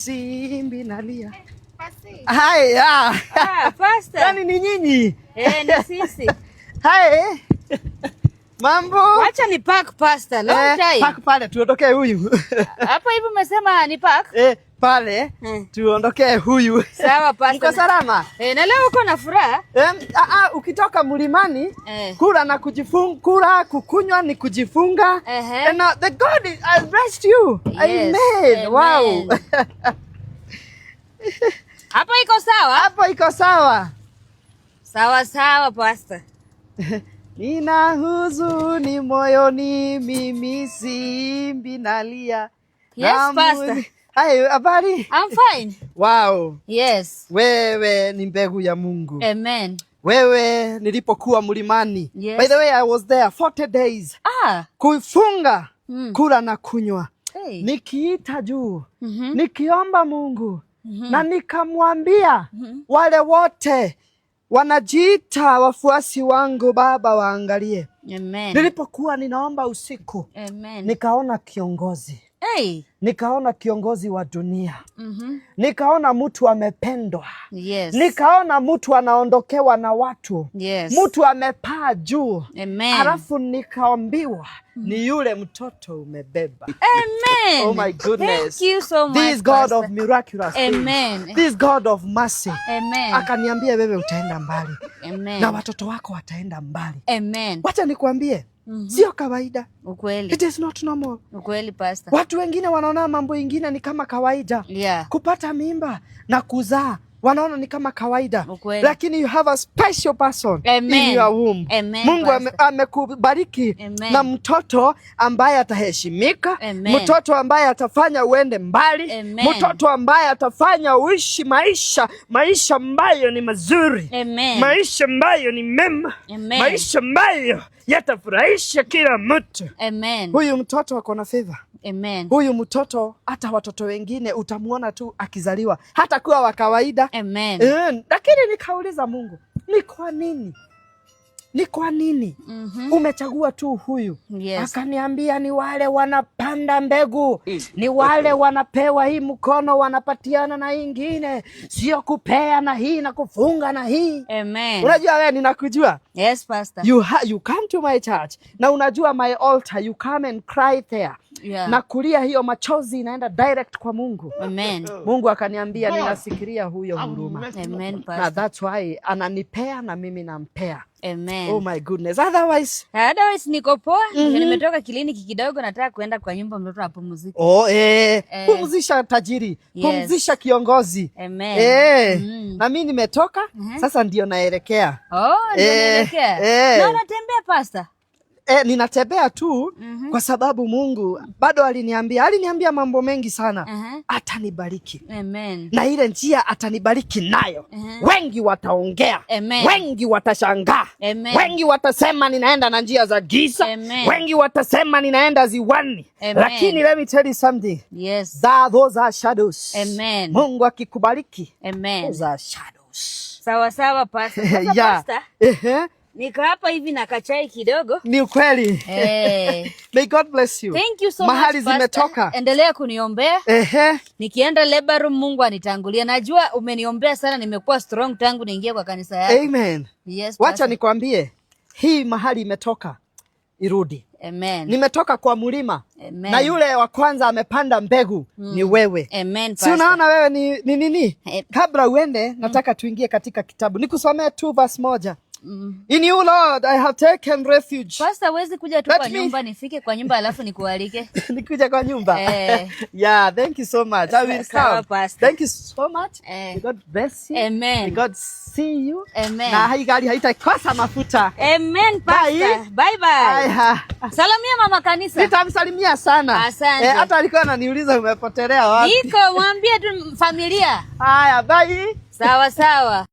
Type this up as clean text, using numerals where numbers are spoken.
Simbi nalia. Haya. Pastor. Yaani ni nyinyi? Ni sisi. Hai. Mambo? Wacha ni park pastor. Long time. Park pale tuondokee huyu. Hapo hivi umesema ni park? Pale tuondokee huyu. Sawa pastor. Niko salama? Na leo uko na furaha? Ukitoka mlimani, kula na kujifunga, kula kukunywa ni kujifunga. And the God has blessed you. Yes. Amen. Wow. Hapo iko sawa? Hapo iko sawa. Sawa sawa pastor. Nina huzuni moyoni, mimi simbi nalia. Yes, pastor. Hi, habari? I'm fine. Wow. Yes. Wewe ni mbegu ya Mungu. Amen. Wewe nilipokuwa mlimani. Yes. By the way, I was there 40 days. Kufunga, kula na kunywa. Nikiita juu, nikiomba Mungu, na nikamwambia wale wote wanajiita wafuasi wangu, Baba waangalie. Amen. Nilipokuwa ninaomba usiku, nikaona kiongozi. Nikaona kiongozi wa dunia. Nikaona mtu amependwa. Yes. Nikaona mtu anaondokewa na watu. Yes. Mtu amepaa juu. Amen. Halafu nikaambiwa ni yule mtoto umebeba. Amen. Oh my goodness. Thank you so much. This God of miraculous things. Amen. This God of mercy. Amen. Akaniambia wewe utaenda mbali. Amen. Na watoto wako wataenda mbali. Amen. Wacha nikuambie, sio kawaida. Ukweli. It is not normal. Ukweli pastor. Watu wengine wanaona mambo ingine ni kama kawaida. Yeah. Kupata mimba na kuzaa wanaona ni kama kawaida. Ukweli. Lakini you have a special person in your womb. Amen. Mungu amekubariki na mtoto ambaye ataheshimika. Mtoto ambaye atafanya uende mbali. Mtoto ambaye atafanya uishi maisha ambayo ni mazuri. Maisha ambayo ni mema. Maisha ambayo yatafurahisha kila mtu. Huyu mtoto ako na favor. Huyu mtoto hata watoto wengine utamuona tu akizaliwa hata kuwa wa kawaida. Lakini nikauliza Mungu, ni kwa nini? Ni kwa nini umechagua tu huyu? Akaniambia ni wale wanapanda mbegu. Ni wale wanapewa hii mkono, wanapatiana na ingine. Sio kupea na hii na kufunga na hii. Unajua wewe ninakujua. Yes, pastor. You come to my church. Na unajua my altar, you come and cry there. Na kulia hiyo machozi inaenda direct kwa Mungu. Mungu akaniambia ninasikiria huyo huruma. Na that's why ananipea na mimi nampea. Oh my goodness. Otherwise niko poa. Nimetoka kliniki kidogo, nataka kuenda kwa nyumba mtoto apumzike. Pumzisha tajiri. Pumzisha kiongozi. Na mimi nimetoka, sasa ndio naelekea. Ndio naelekea. Na unatembea pastor? Ninatembea tu kwa sababu Mungu bado aliniambia mambo mengi sana. Atanibariki. Na ile njia atanibariki nayo. Wengi wataongea. Wengi watashangaa. Wengi watasema ninaenda na njia za giza. Wengi watasema ninaenda ziwani. Lakini let me tell you something. Yes. Those are shadows. Mungu akikubariki. Those are shadows. Sawa sawa pastor. Pastor. Nika hapa hivi na kachai kidogo. Ni ukweli. May God bless you. Thank you so much. Mahali zimetoka. Endelea kuniombea. Nikienda labor room Mungu anitangulia. Najua umeniombea sana, nimekuwa strong tangu niingie kwa kanisa yako. Amen. Yes, wacha nikwambie, hii mahali imetoka irudi. Nimetoka kwa mlima. Na yule wa kwanza amepanda mbegu ni wewe. Si unaona wewe ni nini? Kabla uende nataka tuingie katika kitabu. Nikusomee 2 verse 1. In you Lord I have taken refuge. Pastor, wezi kuja tu kwa nyumba, nifike kwa nyumba alafu nikualike. Nikuja kwa nyumba. Yeah, thank you so much. I will come. Thank you so much. May God bless you. May God see you. Na hii gari haitakosa mafuta. Amen pastor. Bye bye. Salamia mama kanisa. Nitamsalimia sana. Asante. Hata alikuwa ananiuliza umepotelea wapi. Niko mwambie tu familia. Haya, bye. Sawa sawa.